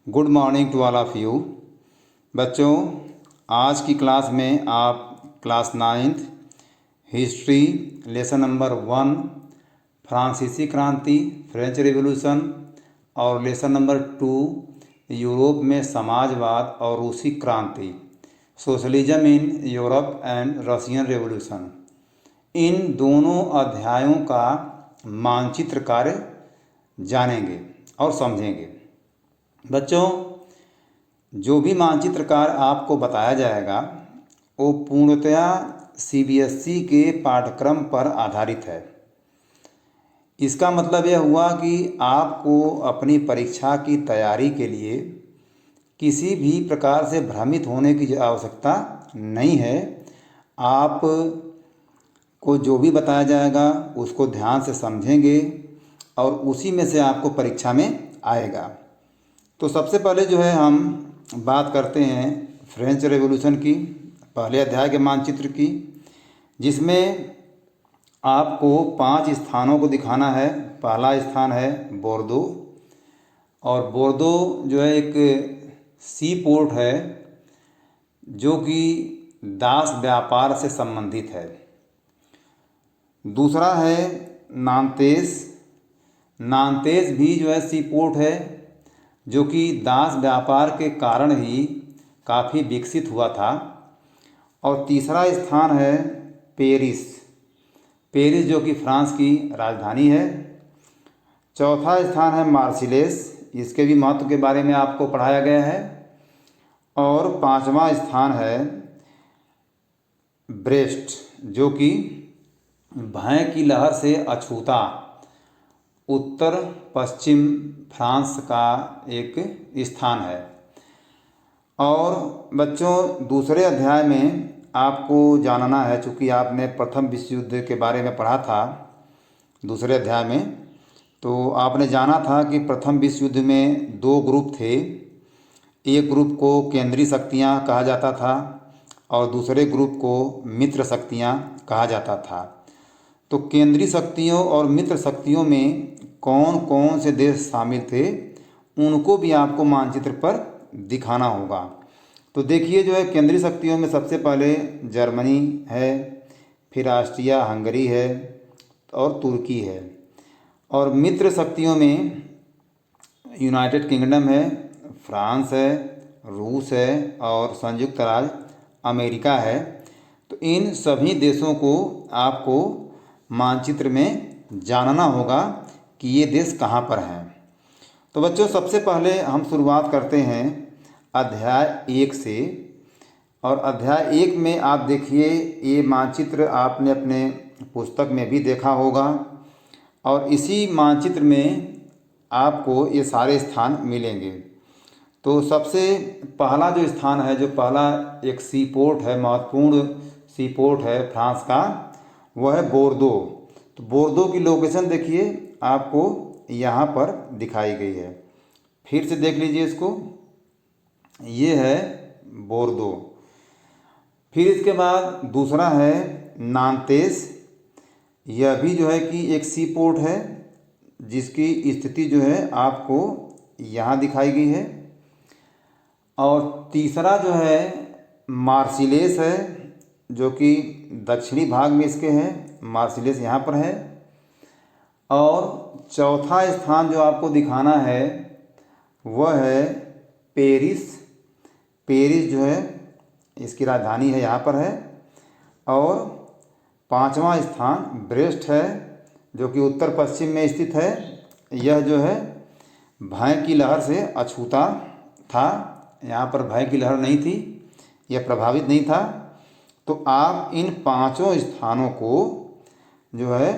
Good morning to all of you. बच्चों, आज की क्लास में आप class 9th history lesson number 1 फ्रांसीसी क्रांति फ्रेंच रिवॉल्यूशन और लेसन नंबर 2 यूरोप में समाजवाद और रूसी क्रांति socialism in Europe and Russian revolution, इन दोनों अध्यायों का मानचित्र कार्य जानेंगे और समझेंगे। बच्चों, जो भी मानचित्र कार्य आपको बताया जाएगा वो पूर्णतया सीबीएसई के पाठ्यक्रम पर आधारित है। इसका मतलब यह हुआ कि आपको अपनी परीक्षा की तैयारी के लिए किसी भी प्रकार से भ्रमित होने की आवश्यकता नहीं है। आप को जो भी बताया जाएगा उसको ध्यान से समझेंगे और उसी में से आपको परीक्षा में आएगा। तो सबसे पहले जो है हम बात करते हैं फ्रेंच रेवोल्यूशन की, पहले अध्याय के मानचित्र की, जिसमें आपको 5 स्थानों को दिखाना है। पहला स्थान है बोर्दो, और बोर्दो जो है एक सी पोर्ट है जो कि दास व्यापार से संबंधित है। दूसरा है नांतेस। नांतेस भी जो है सी पोर्ट है जो कि दास व्यापार के कारण ही काफ़ी विकसित हुआ था। और तीसरा स्थान है पेरिस। पेरिस जो कि फ्रांस की राजधानी है। चौथा स्थान है मार्सिलेस, इसके भी महत्व के बारे में आपको पढ़ाया गया है। और 5वां स्थान है ब्रेस्ट, जो कि भय की लहर से अछूता उत्तर पश्चिम फ्रांस का एक स्थान है। और बच्चों, दूसरे अध्याय में आपको जानना है, चूँकि आपने प्रथम विश्व युद्ध के बारे में पढ़ा था दूसरे अध्याय में, तो आपने जाना था कि प्रथम विश्व युद्ध में 2 ग्रुप थे। एक ग्रुप को केंद्रीय शक्तियाँ कहा जाता था और दूसरे ग्रुप को मित्र शक्तियाँ कहा जाता था। तो केंद्रीय शक्तियों और मित्र शक्तियों में कौन कौन से देश शामिल थे उनको भी आपको मानचित्र पर दिखाना होगा। तो देखिए, जो है केंद्रीय शक्तियों में सबसे पहले जर्मनी है, फिर ऑस्ट्रिया हंगरी है और तुर्की है। और मित्र शक्तियों में यूनाइटेड किंगडम है, फ्रांस है, रूस है और संयुक्त राज्य अमेरिका है। तो इन सभी देशों को आपको मानचित्र में जानना होगा कि ये देश कहाँ पर हैं। तो बच्चों, सबसे पहले हम शुरुआत करते हैं अध्याय 1 से। और अध्याय 1 में आप देखिए, ये मानचित्र आपने अपने पुस्तक में भी देखा होगा और इसी मानचित्र में आपको ये सारे स्थान मिलेंगे। तो सबसे पहला जो स्थान है, जो पहला एक सी पोर्ट है, महत्वपूर्ण सी पोर्ट है फ्रांस का, वह है बोर्दो। तो बोर्दो की लोकेशन देखिए, आपको यहाँ पर दिखाई गई है। फिर से देख लीजिए इसको, ये है बोर्दो। फिर इसके बाद दूसरा है नांतेस। यह भी जो है कि एक सी पोर्ट है जिसकी स्थिति जो है आपको यहाँ दिखाई गई है। और तीसरा जो है मार्सिलेस है, जो कि दक्षिणी भाग में इसके है। मार्सिलेस यहाँ पर है। और चौथा स्थान जो आपको दिखाना है वह है पेरिस। पेरिस जो है इसकी राजधानी है, यहाँ पर है। और 5वां स्थान ब्रेस्ट है, जो कि उत्तर पश्चिम में स्थित है। यह जो है भय की लहर से अछूता था, यहाँ पर भय की लहर नहीं थी, यह प्रभावित नहीं था। तो आप इन 5 स्थानों को जो है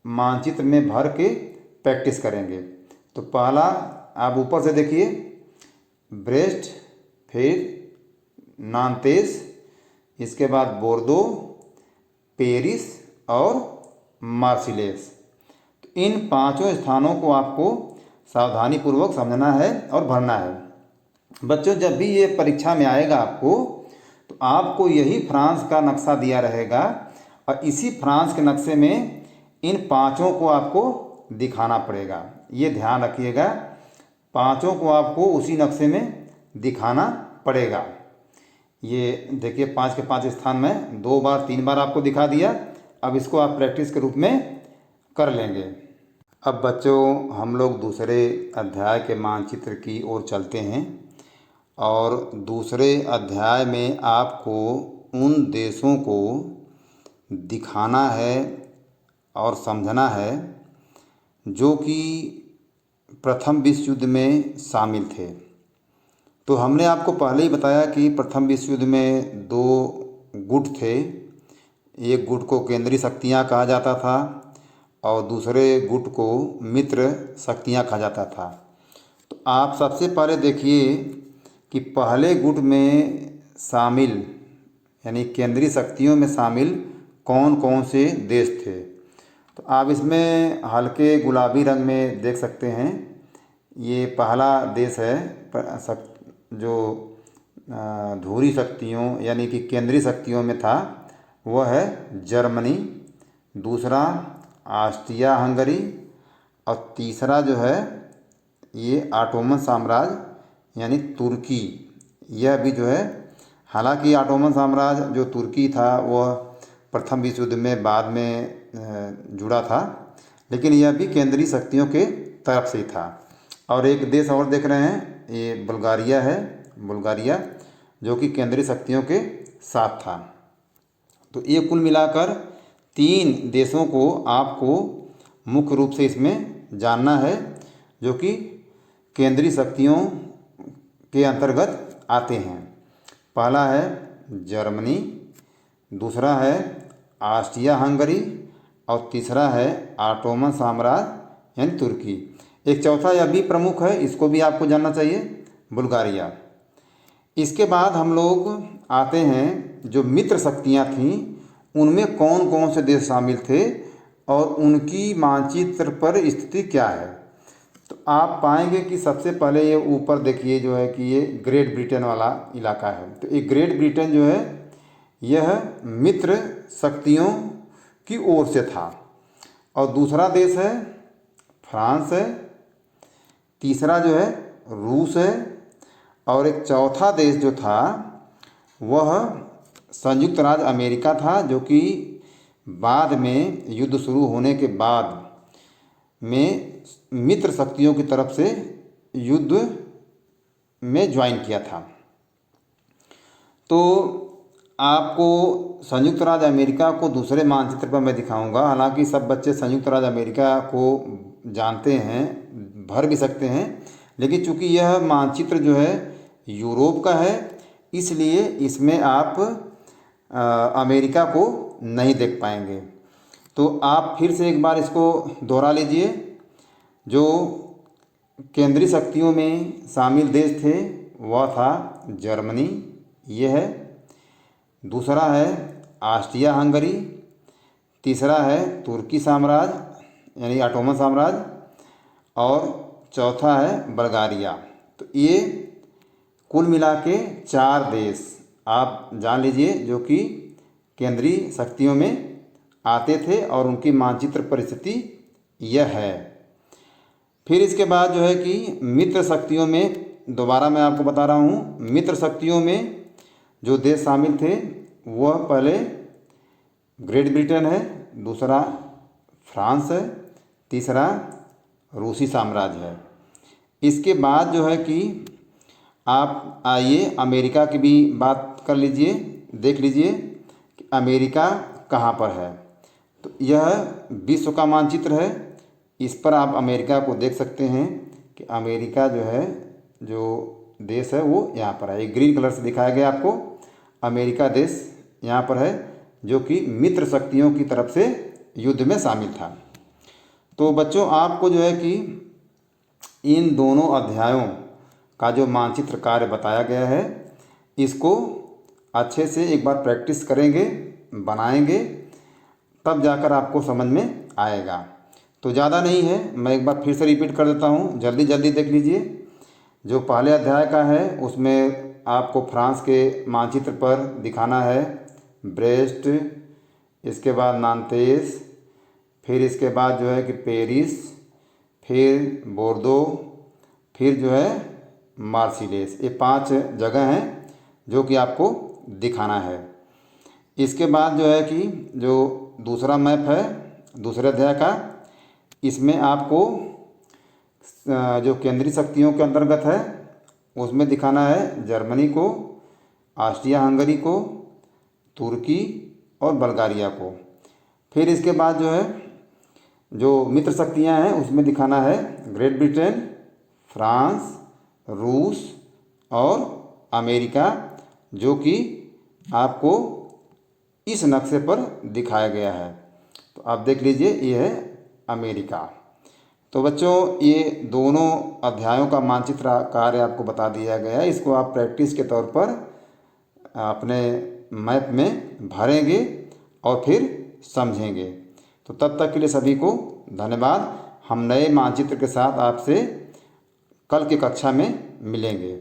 मानचित्र में भर के प्रैक्टिस करेंगे। तो पहला आप ऊपर से देखिए, ब्रेस्ट, फिर नांतेस, इसके बाद बोर्दो, पेरिस और मार्सिलेस। तो इन 5 स्थानों को आपको सावधानीपूर्वक समझना है और भरना है। बच्चों, जब भी ये परीक्षा में आएगा आपको, तो आपको यही फ्रांस का नक्शा दिया रहेगा और इसी फ्रांस के नक्शे में इन 5 को आपको दिखाना पड़ेगा। ये ध्यान रखिएगा। पांचों को आपको उसी नक्शे में दिखाना पड़ेगा। ये देखिए 5 के 5 स्थान में 2 बार 3 बार आपको दिखा दिया। अब इसको आप प्रैक्टिस के रूप में कर लेंगे। अब बच्चों हम लोग दूसरे अध्याय के मानचित्र की ओर चलते हैं और दूसरे अध्याय में आपको उन देशों को दिखाना है और समझना है जो कि प्रथम विश्व युद्ध में शामिल थे। तो हमने आपको पहले ही बताया कि प्रथम विश्व युद्ध में 2 गुट थे। एक गुट को केंद्रीय शक्तियाँ कहा जाता था और दूसरे गुट को मित्र शक्तियाँ कहा जाता था। तो आप सबसे पहले देखिए कि पहले गुट में शामिल यानी केंद्रीय शक्तियों में शामिल कौन कौन से देश थे। तो आप इसमें हल्के गुलाबी रंग में देख सकते हैं। ये पहला देश है जो ध्रुवीय शक्तियों यानी कि केंद्रीय शक्तियों में था, वह है जर्मनी। दूसरा ऑस्ट्रिया हंगरी और तीसरा जो है ये ऑटोमन साम्राज्य यानी तुर्की। यह भी जो है, हालांकि ऑटोमन साम्राज्य जो तुर्की था वह प्रथम विश्व युद्ध में बाद में जुड़ा था, लेकिन यह भी केंद्रीय शक्तियों के तरफ से ही था। और एक देश और देख रहे हैं, ये बुल्गारिया है, बुल्गारिया जो कि केंद्रीय शक्तियों के साथ था। तो ये कुल मिलाकर 3 देशों को आपको मुख्य रूप से इसमें जानना है जो कि केंद्रीय शक्तियों के अंतर्गत आते हैं। पहला है जर्मनी, दूसरा है ऑस्ट्रिया हंगरी और तीसरा है ऑटोमन साम्राज्य यानी तुर्की। एक चौथा यह भी प्रमुख है, इसको भी आपको जानना चाहिए, बुल्गारिया। इसके बाद हम लोग आते हैं जो मित्र शक्तियाँ थीं उनमें कौन कौन से देश शामिल थे और उनकी मानचित्र पर स्थिति क्या है। तो आप पाएंगे कि सबसे पहले ये ऊपर देखिए जो है कि ये ग्रेट ब्रिटेन वाला इलाका है। तो ये ग्रेट ब्रिटेन जो है यह मित्र शक्तियों की ओर से था। और दूसरा देश है फ्रांस है, तीसरा जो है रूस है और एक चौथा देश जो था वह संयुक्त राज्य अमेरिका था, जो कि बाद में युद्ध शुरू होने के बाद में मित्र शक्तियों की तरफ से युद्ध में ज्वाइन किया था। तो आपको संयुक्त राज्य अमेरिका को दूसरे मानचित्र पर मैं दिखाऊंगा। हालांकि सब बच्चे संयुक्त राज्य अमेरिका को जानते हैं, भर भी सकते हैं, लेकिन चूंकि यह मानचित्र जो है यूरोप का है इसलिए इसमें आप अमेरिका को नहीं देख पाएंगे। तो आप फिर से एक बार इसको दोहरा लीजिए। जो केंद्रीय शक्तियों में शामिल देश थे वह था जर्मनी, यह है। दूसरा है ऑस्ट्रिया हंगरी, तीसरा है तुर्की साम्राज्य यानी ऑटोमन साम्राज्य और चौथा है बुल्गारिया। तो ये कुल मिला के 4 देश आप जान लीजिए जो कि केंद्रीय शक्तियों में आते थे और उनकी मानचित्र परिस्थिति यह है। फिर इसके बाद जो है कि मित्र शक्तियों में दोबारा मैं आपको बता रहा हूँ, मित्र शक्तियों में जो देश शामिल थे वह पहले ग्रेट ब्रिटेन है, दूसरा फ्रांस है, तीसरा रूसी साम्राज्य है। इसके बाद जो है कि आप आइए अमेरिका की भी बात कर लीजिए, देख लीजिए कि अमेरिका कहाँ पर है। तो यह विश्व का मानचित्र है, इस पर आप अमेरिका को देख सकते हैं कि अमेरिका जो है, जो देश है वो यहाँ पर है। ये ग्रीन कलर से दिखाया गया आपको, अमेरिका देश यहाँ पर है जो कि मित्र शक्तियों की तरफ से युद्ध में शामिल था। तो बच्चों आपको जो है कि इन दोनों अध्यायों का जो मानचित्र कार्य बताया गया है इसको अच्छे से एक बार प्रैक्टिस करेंगे, बनाएंगे, तब जाकर आपको समझ में आएगा। तो ज़्यादा नहीं है, मैं एक बार फिर से रिपीट कर देता हूँ, जल्दी जल्दी देख लीजिए। जो पहले अध्याय का है उसमें आपको फ्रांस के मानचित्र पर दिखाना है ब्रेस्ट, इसके बाद नांतेस, फिर इसके बाद जो है कि पेरिस, फिर बोर्दो, फिर जो है मार्सिलेस। ये 5 जगह हैं जो कि आपको दिखाना है। इसके बाद जो है कि जो दूसरा मैप है दूसरे अध्याय का, इसमें आपको जो केंद्रीय शक्तियों के अंतर्गत है उसमें दिखाना है जर्मनी को, ऑस्ट्रिया हंगरी को, तुर्की और बल्गारिया को। फिर इसके बाद जो है जो मित्र शक्तियां हैं उसमें दिखाना है ग्रेट ब्रिटेन, फ्रांस, रूस और अमेरिका, जो कि आपको इस नक्शे पर दिखाया गया है। तो आप देख लीजिए, ये है अमेरिका। तो बच्चों, ये दोनों अध्यायों का मानचित्र कार्य आपको बता दिया गया है। इसको आप प्रैक्टिस के तौर पर अपने मैप में भरेंगे और फिर समझेंगे। तो तब तक के लिए सभी को धन्यवाद। हम नए मानचित्र के साथ आपसे कल की कक्षा में मिलेंगे।